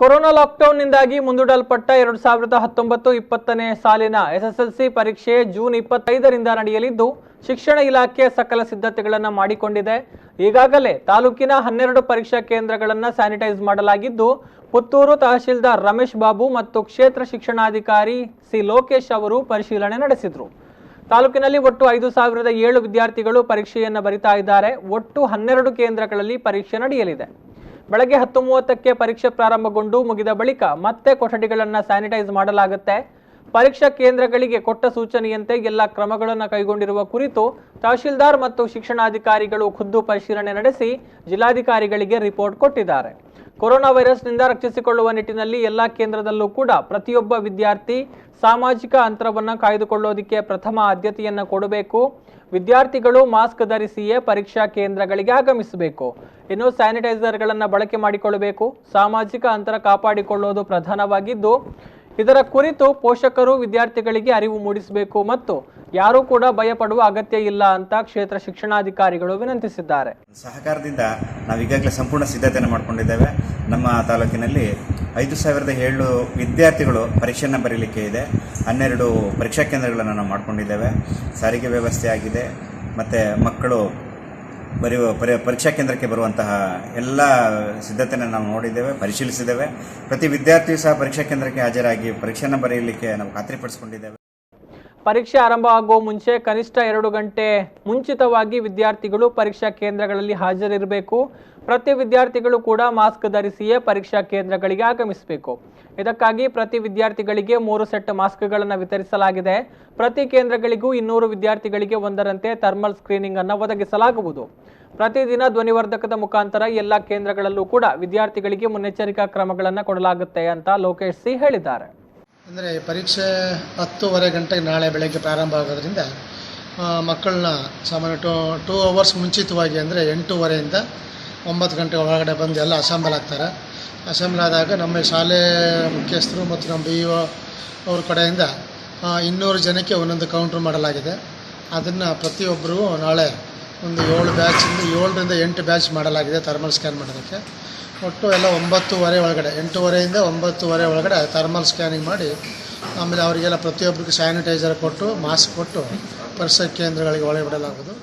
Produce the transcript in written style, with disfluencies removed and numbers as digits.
Corona ಲಾಕ್ಡೌನ್ನಿಂದಾಗಿ ಮುಂದೂಡಲ್ಪಟ್ಟ 2019-20ನೇ ಸಾಲಿನ ಎಸ್ಎಸ್ಎಲ್ಸಿ ಪರೀಕ್ಷೆ ಜೂನ್ 25ರಿಂದ ನಡೆಯಲಿದ್ದು ಶಿಕ್ಷಣ ಇಲಾಖೆ ಸಕಲ ಸಿದ್ಧತೆಗಳನ್ನು ಮಾಡಿಕೊಂಡಿದೆ. ಈಗಾಗಲೇ ತಾಲೂಕಿನ 12 ಪರೀಕ್ಷಾ ಕೇಂದ್ರಗಳನ್ನು ಸ್ಯಾನಿಟೈಸ್ ಮಾಡಲಾಗಿದ್ದು ಪುತ್ತೂರು ತಹಶೀಲ್ದಾರ್ ರಮೇಶ್ ಬಾಬು ಮತ್ತು ಕ್ಷೇತ್ರ ಶಿಕ್ಷಣಾಧಿಕಾರಿ ಸಿ ಲೋಕೇಶ್ ಅವರು ಪರಿಶೀಲನೆ ನಡೆಸಿದರು. ತಾಲೂಕಿನಲ್ಲಿ ಒಟ್ಟು 5007 ವಿದ್ಯಾರ್ಥಿಗಳು ಪರೀಕ್ಷೆಯನ್ನು ಬರಿತಾ ಇದ್ದಾರೆ. ಒಟ್ಟು 12 ಕೇಂದ್ರಗಳಲ್ಲಿ ಪರೀಕ್ಷೆ ನಡೆಯಲಿದೆ. ಬೆಳಗ್ಗೆ 10:30ಕ್ಕೆ ಪರೀಕ್ಷೆ ಪ್ರಾರಂಭಗೊಂಡು ಮುಗಿದ ಬಳಿಕ ಮತ್ತೆ ಕೊಠಡಿಗಳನ್ನು ಸ್ಯಾನಿಟೈಸ್ ಮಾಡಲಾಗುತ್ತೆ. ಪರೀಕ್ಷಾ ಕೇಂದ್ರಗಳಿಗೆ ಕೊಟ್ಟ ಸೂಚನೆಯಂತೆ ಎಲ್ಲ ಕ್ರಮಗಳನ್ನು ಕೈಗೊಂಡಿರುವ ಕುರಿತು ತಹಶೀಲ್ದಾರ್ ಮತ್ತು ಶಿಕ್ಷಣಾಧಿಕಾರಿಗಳು ಖುದ್ದು ಪರಿಶೀಲನೆ ನಡೆಸಿ ಜಿಲ್ಲಾಧಿಕಾರಿಗಳಿಗೆ ರಿಪೋರ್ಟ್ ಕೊಟ್ಟಿದ್ದಾರೆ. ಕೊರೋನಾ ವೈರಸ್ನಿಂದ ರಕ್ಷಿಸಿಕೊಳ್ಳುವ ನಿಟ್ಟಿನಲ್ಲಿ ಎಲ್ಲ ಕೇಂದ್ರದಲ್ಲೂ ಕೂಡ ಪ್ರತಿಯೊಬ್ಬ ವಿದ್ಯಾರ್ಥಿ ಸಾಮಾಜಿಕ ಅಂತರವನ್ನು ಕಾಯ್ದುಕೊಳ್ಳೋದಕ್ಕೆ ಪ್ರಥಮ ಆದ್ಯತೆಯನ್ನು ಕೊಡಬೇಕು. ವಿದ್ಯಾರ್ಥಿಗಳು ಮಾಸ್ಕ್ ಧರಿಸಿಯೇ ಪರೀಕ್ಷಾ ಕೇಂದ್ರಗಳಿಗೆ ಆಗಮಿಸಬೇಕು. ಇನ್ನು ಸ್ಯಾನಿಟೈಸರ್ಗಳನ್ನು ಬಳಕೆ ಮಾಡಿಕೊಳ್ಳಬೇಕು. ಸಾಮಾಜಿಕ ಅಂತರ ಕಾಪಾಡಿಕೊಳ್ಳುವುದು ಪ್ರಧಾನವಾಗಿದ್ದು ಇದರ ಕುರಿತು ಪೋಷಕರು ವಿದ್ಯಾರ್ಥಿಗಳಿಗೆ ಅರಿವು ಮೂಡಿಸಬೇಕು ಮತ್ತು ಯಾರೂ ಕೂಡ ಭಯಪಡುವ ಅಗತ್ಯ ಇಲ್ಲ ಅಂತ ಕ್ಷೇತ್ರ ಶಿಕ್ಷಣಾಧಿಕಾರಿಗಳು ವಿನಂತಿಸಿದ್ದಾರೆ. ಸಹಕಾರದಿಂದ ನಾವು ಈಗಾಗಲೇ ಸಂಪೂರ್ಣ ಸಿದ್ಧತೆಯನ್ನು ಮಾಡಿಕೊಂಡಿದ್ದೇವೆ. ನಮ್ಮ ತಾಲೂಕಿನಲ್ಲಿ 5007 ವಿದ್ಯಾರ್ಥಿಗಳು ಪರೀಕ್ಷೆಯನ್ನು ಬರೀಲಿಕ್ಕೆ ಇದೆ. 12 ಪರೀಕ್ಷಾ ಕೇಂದ್ರಗಳನ್ನು ನಾವು ಮಾಡಿಕೊಂಡಿದ್ದೇವೆ. ಸಾರಿಗೆ ವ್ಯವಸ್ಥೆ ಆಗಿದೆ ಮತ್ತು ಮಕ್ಕಳು ಪರೀಕ್ಷಾ ಕೇಂದ್ರಕ್ಕೆ ಬರುವಂತಹ ಎಲ್ಲ ಸಿದ್ಧತೆಯನ್ನು ನಾವು ನೋಡಿದ್ದೇವೆ, ಪರಿಶೀಲಿಸಿದ್ದೇವೆ. ಪ್ರತಿ ವಿದ್ಯಾರ್ಥಿಯೂ ಸಹ ಪರೀಕ್ಷಾ ಕೇಂದ್ರಕ್ಕೆ ಹಾಜರಾಗಿ ಪರೀಕ್ಷೆಯನ್ನು ಬರೆಯಲಿಕ್ಕೆ ನಾವು ಖಾತ್ರಿಪಡಿಸಿಕೊಂಡಿದ್ದೇವೆ. ಪರೀಕ್ಷೆ ಆರಂಭ ಆಗುವ ಮುಂಚೆ ಕನಿಷ್ಠ 2 ಗಂಟೆ ಮುಂಚಿತವಾಗಿ ವಿದ್ಯಾರ್ಥಿಗಳು ಪರೀಕ್ಷಾ ಕೇಂದ್ರಗಳಲ್ಲಿ ಹಾಜರಿರಬೇಕು. ಪ್ರತಿ ವಿದ್ಯಾರ್ಥಿಗಳು ಕೂಡ ಮಾಸ್ಕ್ ಧರಿಸಿಯೇ ಪರೀಕ್ಷಾ ಕೇಂದ್ರಗಳಿಗೆ ಆಗಮಿಸಬೇಕು. ಇದಕ್ಕಾಗಿ ಪ್ರತಿ ವಿದ್ಯಾರ್ಥಿಗಳಿಗೆ 3 ಸೆಟ್ ಮಾಸ್ಕ್ಗಳನ್ನು ವಿತರಿಸಲಾಗಿದೆ. ಪ್ರತಿ ಕೇಂದ್ರಗಳಿಗೂ 200 ವಿದ್ಯಾರ್ಥಿಗಳಿಗೆ ಒಂದರಂತೆ ಥರ್ಮಲ್ ಸ್ಕ್ರೀನಿಂಗ್ ಅನ್ನು ಒದಗಿಸಲಾಗುವುದು. ಪ್ರತಿದಿನ ಧ್ವನಿವರ್ಧಕದ ಮುಖಾಂತರ ಎಲ್ಲ ಕೇಂದ್ರಗಳಲ್ಲೂ ಕೂಡ ವಿದ್ಯಾರ್ಥಿಗಳಿಗೆ ಮುನ್ನೆಚ್ಚರಿಕಾ ಕ್ರಮಗಳನ್ನು ಕೊಡಲಾಗುತ್ತೆ ಅಂತ ಲೋಕೇಶ್ ಸಿ ಹೇಳಿದ್ದಾರೆ. ಅಂದರೆ ಪರೀಕ್ಷೆ 10:30 ಗಂಟೆಗೆ ನಾಳೆ ಬೆಳಗ್ಗೆ ಪ್ರಾರಂಭ ಆಗೋದ್ರಿಂದ ಮಕ್ಕಳನ್ನ ಸಾಮಾನ್ಯ 2 ಅವರ್ಸ್ ಮುಂಚಿತವಾಗಿ ಅಂದರೆ 8:30ಯಿಂದ 9 ಗಂಟೆ ಒಳಗಡೆ ಬಂದು ಎಲ್ಲ ಅಸೆಂಬಲ್ ಆಗ್ತಾರೆ. ಅಸೆಂಬಲ್ ಆದಾಗ ನಮ್ಮ ಶಾಲೆ ಮುಖ್ಯಸ್ಥರು ಮತ್ತು ನಮ್ಮ BO ಅವ್ರ ಕಡೆಯಿಂದ 200 ಜನಕ್ಕೆ ಒಂದೊಂದು ಕೌಂಟ್ರ್ ಮಾಡಲಾಗಿದೆ. ಅದನ್ನು ಪ್ರತಿಯೊಬ್ಬರಿಗೂ ನಾಳೆ ಒಂದು 7ರಿಂದ 8 ಬ್ಯಾಚ್ ಮಾಡಲಾಗಿದೆ ಥರ್ಮಲ್ ಸ್ಕ್ಯಾನ್ ಮಾಡೋದಕ್ಕೆ. ಒಟ್ಟು ಎಲ್ಲ 9:30 ಒಳಗಡೆ 8:30ಯಿಂದ 9:30 ಒಳಗಡೆ ಥರ್ಮಲ್ ಸ್ಕ್ಯಾನಿಂಗ್ ಮಾಡಿ ಆಮೇಲೆ ಅವರಿಗೆಲ್ಲ ಪ್ರತಿಯೊಬ್ಬರಿಗೂ ಸ್ಯಾನಿಟೈಸರ್ ಕೊಟ್ಟು ಮಾಸ್ಕ್ ಕೊಟ್ಟು ಪರೀಕ್ಷಾ ಕೇಂದ್ರಗಳಿಗೆ ಒಳಗೆ ಬಿಡಲಾಗುವುದು.